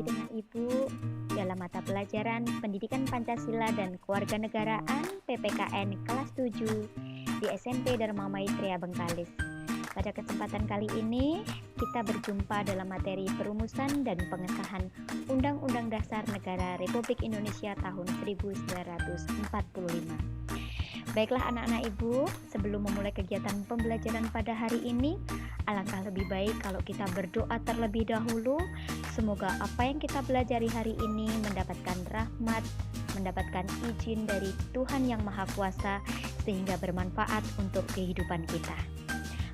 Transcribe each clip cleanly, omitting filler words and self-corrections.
dengan Ibu dalam mata pelajaran Pendidikan Pancasila dan Kewarganegaraan PPKN kelas 7 di SMP Dharma Maitreya Bengkalis. Pada kesempatan kali ini, kita berjumpa dalam materi perumusan dan pengesahan Undang-Undang Dasar Negara Republik Indonesia tahun 1945. Baiklah anak-anak Ibu, sebelum memulai kegiatan pembelajaran pada hari ini, alangkah lebih baik kalau kita berdoa terlebih dahulu. Semoga apa yang kita pelajari hari ini mendapatkan rahmat, mendapatkan izin dari Tuhan Yang Maha Kuasa, sehingga bermanfaat untuk kehidupan kita.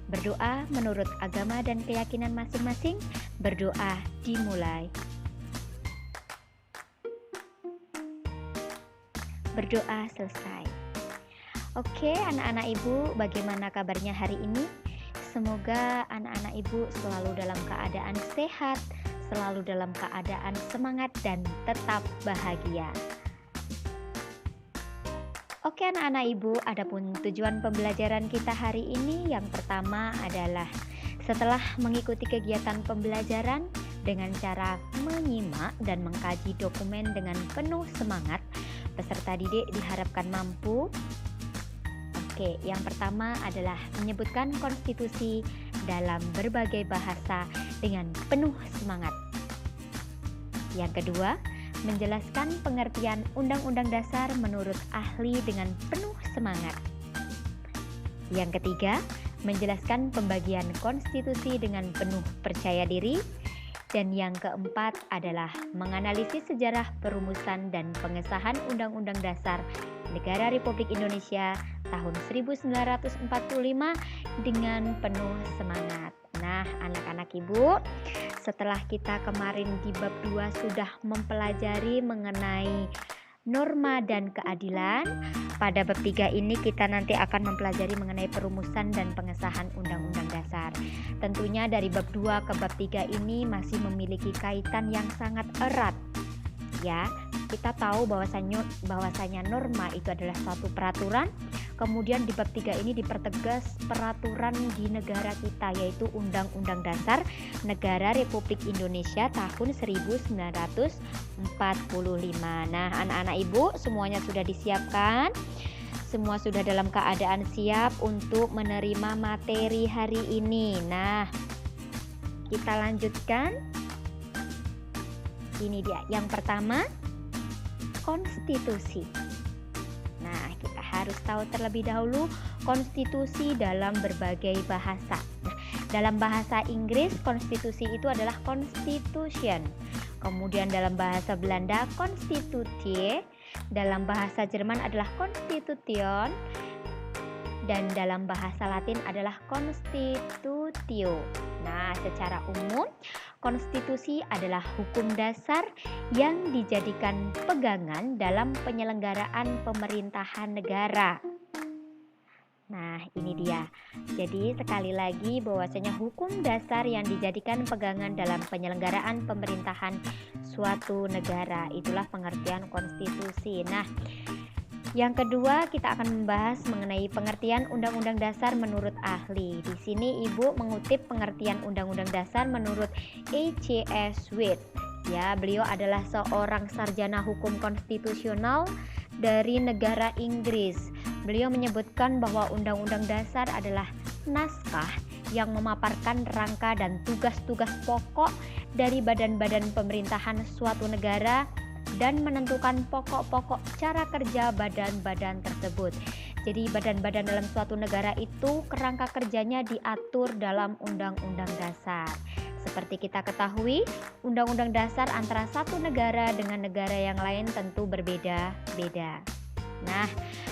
Berdoa menurut agama dan keyakinan masing-masing. Berdoa dimulai. Berdoa selesai. Oke, anak-anak Ibu, bagaimana kabarnya hari ini? Semoga anak-anak Ibu selalu dalam keadaan sehat, selalu dalam keadaan semangat dan tetap bahagia. Oke anak-anak Ibu, adapun tujuan pembelajaran kita hari ini yang pertama adalah setelah mengikuti kegiatan pembelajaran dengan cara menyimak dan mengkaji dokumen dengan penuh semangat, peserta didik diharapkan mampu. Oke, yang pertama adalah menyebutkan konstitusi dalam berbagai bahasa dengan penuh semangat. Yang kedua, menjelaskan pengertian Undang-Undang Dasar menurut ahli dengan penuh semangat. Yang ketiga, menjelaskan pembagian konstitusi dengan penuh percaya diri. Dan yang keempat adalah menganalisis sejarah perumusan dan pengesahan Undang-Undang Dasar Negara Republik Indonesia tahun 1945 dengan penuh semangat. Nah, anak-anak Ibu, setelah kita kemarin di bab 2 sudah mempelajari mengenai norma dan keadilan, pada bab 3 ini kita nanti akan mempelajari mengenai perumusan dan pengesahan Undang-Undang Dasar. Tentunya dari bab 2 ke bab 3 ini masih memiliki kaitan yang sangat erat. Ya, kita tahu bahwasanya norma itu adalah suatu peraturan. Kemudian di bab 3 ini dipertegas peraturan di negara kita, yaitu Undang-Undang Dasar Negara Republik Indonesia tahun 1945. Nah, anak-anak Ibu semuanya sudah disiapkan? Semua sudah dalam keadaan siap untuk menerima materi hari ini. Nah, kita lanjutkan. Ini dia. Yang pertama, konstitusi. Nah, kita harus tahu terlebih dahulu konstitusi dalam berbagai bahasa. Nah, dalam bahasa Inggris, konstitusi itu adalah constitution. Kemudian dalam bahasa Belanda, constitutie. Dalam bahasa Jerman adalah constitution. Dan dalam bahasa Latin adalah constitutio. Nah, secara umum, konstitusi adalah hukum dasar yang dijadikan pegangan dalam penyelenggaraan pemerintahan negara. Nah, ini dia. Jadi, sekali lagi bahwasanya hukum dasar yang dijadikan pegangan dalam penyelenggaraan pemerintahan suatu negara. Itulah pengertian konstitusi. Nah, yang kedua, kita akan membahas mengenai pengertian Undang-Undang Dasar menurut ahli. Di sini Ibu mengutip pengertian Undang-Undang Dasar menurut E.C.S. Swift. Ya, beliau adalah seorang sarjana hukum konstitusional dari negara Inggris. Beliau menyebutkan bahwa Undang-Undang Dasar adalah naskah yang memaparkan rangka dan tugas-tugas pokok dari badan-badan pemerintahan suatu negara dan menentukan pokok-pokok cara kerja badan-badan tersebut. Jadi badan-badan dalam suatu negara itu kerangka kerjanya diatur dalam Undang-Undang Dasar. Seperti kita ketahui, Undang-Undang Dasar antara satu negara dengan negara yang lain tentu berbeda-beda. Nah,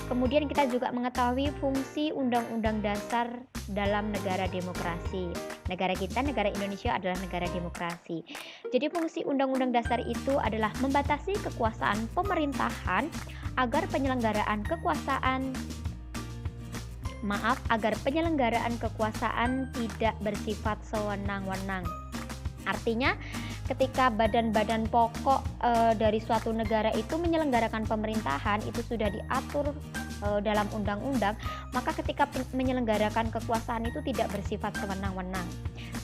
kemudian kita juga mengetahui fungsi Undang-Undang Dasar dalam negara demokrasi. Negara kita, negara Indonesia adalah negara demokrasi. Jadi fungsi Undang-Undang Dasar itu adalah membatasi kekuasaan pemerintahan agar penyelenggaraan kekuasaan tidak bersifat sewenang-wenang. Artinya, ketika badan-badan pokok dari suatu negara itu menyelenggarakan pemerintahan, itu sudah diatur dalam undang-undang, maka ketika menyelenggarakan kekuasaan itu tidak bersifat sewenang-wenang.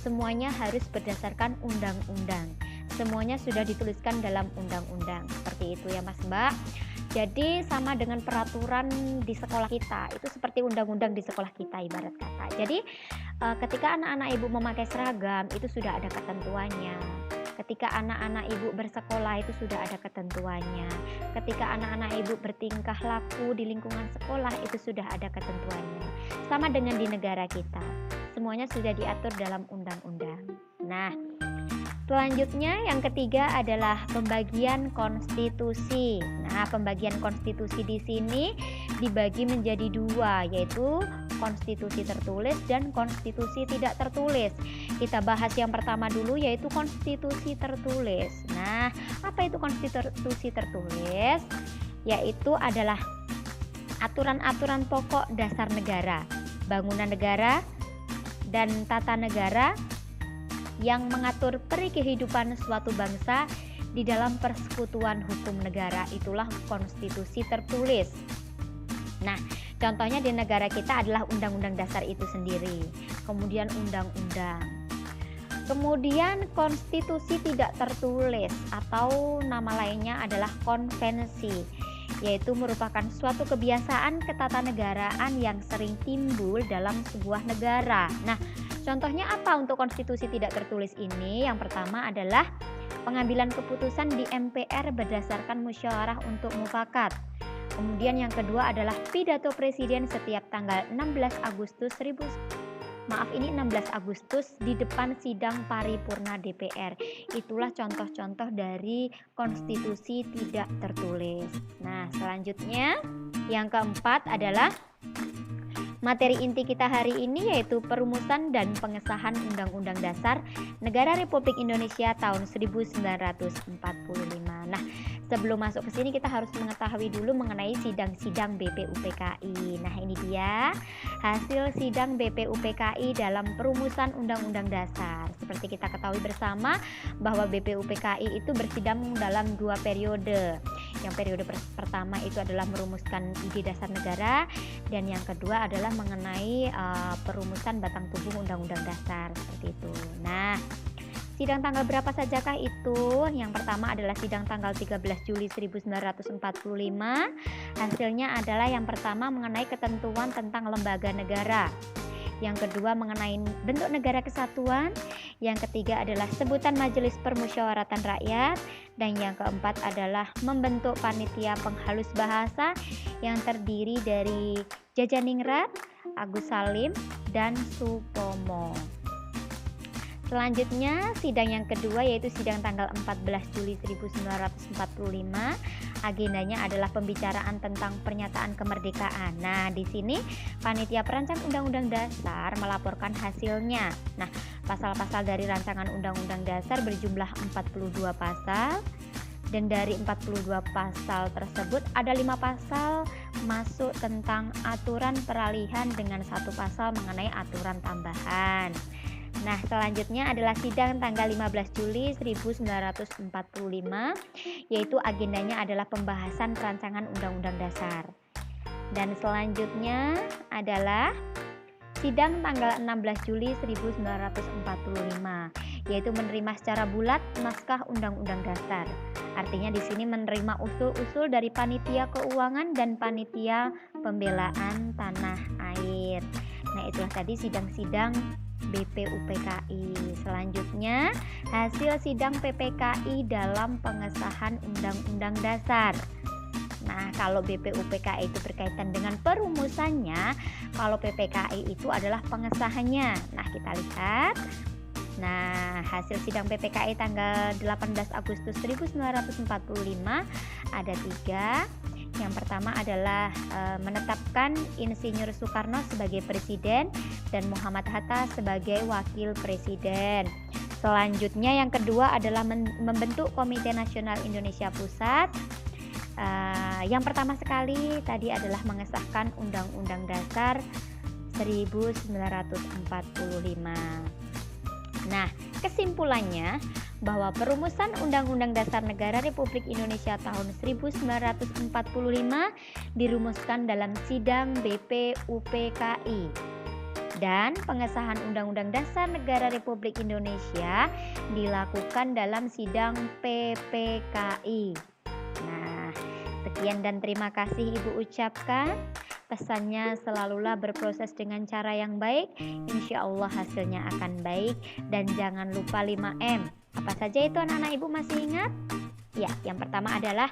Semuanya harus berdasarkan undang-undang. semuanya sudah dituliskan dalam undang-undang. Seperti itu ya Mas Mbak. Jadi sama dengan peraturan di sekolah kita, itu seperti undang-undang di sekolah kita ibarat kata. Jadi ketika anak-anak ibu memakai seragam itu sudah ada ketentuannya. Ketika anak-anak ibu bersekolah itu sudah ada ketentuannya. Ketika anak-anak ibu bertingkah laku di lingkungan sekolah itu sudah ada ketentuannya. Sama dengan di negara kita, semuanya sudah diatur dalam undang-undang. Nah, selanjutnya yang ketiga adalah pembagian konstitusi. Nah, pembagian konstitusi di sini dibagi menjadi dua, yaitu konstitusi tertulis dan konstitusi tidak tertulis. Kita bahas yang pertama dulu, yaitu konstitusi tertulis. Nah, apa itu konstitusi tertulis? Yaitu adalah aturan-aturan pokok dasar negara, bangunan negara, dan tata negara yang mengatur peri kehidupan suatu bangsa di dalam persekutuan hukum negara. Itulah konstitusi tertulis. Nah, contohnya di negara kita adalah Undang-Undang Dasar itu sendiri, kemudian undang-undang. Kemudian konstitusi tidak tertulis atau nama lainnya adalah konvensi, yaitu merupakan suatu kebiasaan ketatanegaraan yang sering timbul dalam sebuah negara. Nah, contohnya apa untuk konstitusi tidak tertulis ini? Yang pertama adalah pengambilan keputusan di MPR berdasarkan musyawarah untuk mufakat. Kemudian yang kedua adalah pidato presiden setiap tanggal 16 Agustus di depan sidang paripurna DPR. Itulah contoh-contoh dari konstitusi tidak tertulis. Nah, selanjutnya yang keempat adalah materi inti kita hari ini, yaitu perumusan dan pengesahan Undang-Undang Dasar Negara Republik Indonesia tahun 1945. Nah, sebelum masuk ke sini kita harus mengetahui dulu mengenai sidang-sidang BPUPKI. Nah, ini dia hasil sidang BPUPKI dalam perumusan Undang-Undang Dasar. Seperti kita ketahui bersama bahwa BPUPKI itu bersidang dalam 2 periode. Yang periode pertama itu adalah merumuskan ide dasar negara, dan yang kedua adalah mengenai perumusan batang tubuh Undang-Undang Dasar, seperti itu. Nah, sidang tanggal berapa sajakah itu? Yang pertama adalah sidang tanggal 13 Juli 1945. Hasilnya adalah yang pertama mengenai ketentuan tentang lembaga negara. Yang kedua mengenai bentuk negara kesatuan. Yang ketiga adalah sebutan Majelis Permusyawaratan Rakyat. Dan yang keempat adalah membentuk panitia penghalus bahasa yang terdiri dari Jajaningrat, Agus Salim, dan Supomo. Selanjutnya sidang yang kedua yaitu sidang tanggal 14 Juli 1945. Agendanya adalah pembicaraan tentang pernyataan kemerdekaan. Nah, di sini panitia perancang Undang-Undang Dasar melaporkan hasilnya. Nah, pasal-pasal dari rancangan Undang-Undang Dasar berjumlah 42 pasal. Dan dari 42 pasal tersebut ada 5 pasal masuk tentang aturan peralihan dengan 1 pasal mengenai aturan tambahan. Nah, selanjutnya adalah sidang tanggal 15 Juli 1945, yaitu agendanya adalah pembahasan rancangan Undang-Undang Dasar. Dan selanjutnya adalah sidang tanggal 16 Juli 1945, yaitu menerima secara bulat naskah Undang-Undang Dasar. Artinya di sini menerima usul-usul dari panitia keuangan dan panitia pembelaan tanah air. Nah, itulah tadi sidang-sidang BPUPKI. Selanjutnya, hasil sidang PPKI dalam pengesahan Undang-Undang Dasar. Nah, kalau BPUPKI itu berkaitan dengan perumusannya, kalau PPKI itu adalah pengesahannya. Nah, kita lihat. Nah, hasil sidang PPKI tanggal 18 Agustus 1945 ada 3. Yang pertama adalah menetapkan Insinyur Soekarno sebagai presiden dan Muhammad Hatta sebagai wakil presiden. Selanjutnya yang kedua adalah membentuk Komite Nasional Indonesia Pusat. Yang pertama sekali tadi adalah mengesahkan Undang-Undang Dasar 1945. Nah, kesimpulannya bahwa perumusan Undang-Undang Dasar Negara Republik Indonesia tahun 1945 dirumuskan dalam sidang BPUPKI. Dan pengesahan Undang-Undang Dasar Negara Republik Indonesia dilakukan dalam sidang PPKI. Nah, sekian dan terima kasih Ibu ucapkan. Pesannya selalulah berproses dengan cara yang baik, insya Allah hasilnya akan baik. Dan jangan lupa 5M. Apa saja itu anak-anak Ibu masih ingat? Ya, yang pertama adalah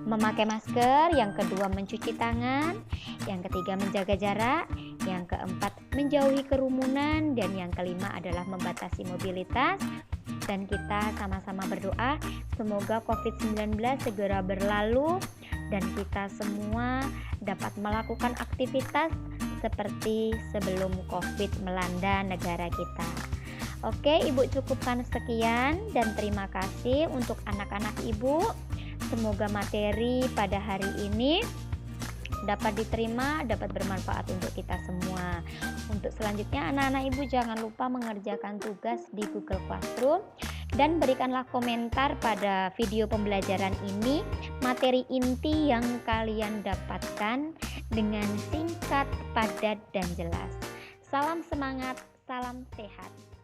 memakai masker, yang kedua mencuci tangan, yang ketiga menjaga jarak, yang keempat menjauhi kerumunan, dan yang kelima adalah membatasi mobilitas. Dan kita sama-sama berdoa semoga COVID-19 segera berlalu dan kita semua dapat melakukan aktivitas seperti sebelum COVID melanda negara kita. Oke, Ibu cukupkan sekian dan terima kasih untuk anak-anak Ibu. Semoga materi pada hari ini dapat diterima, dapat bermanfaat untuk kita semua. Untuk selanjutnya anak-anak Ibu jangan lupa mengerjakan tugas di Google Classroom dan berikanlah komentar pada video pembelajaran ini, materi inti yang kalian dapatkan dengan singkat, padat, dan jelas. Salam semangat, salam sehat.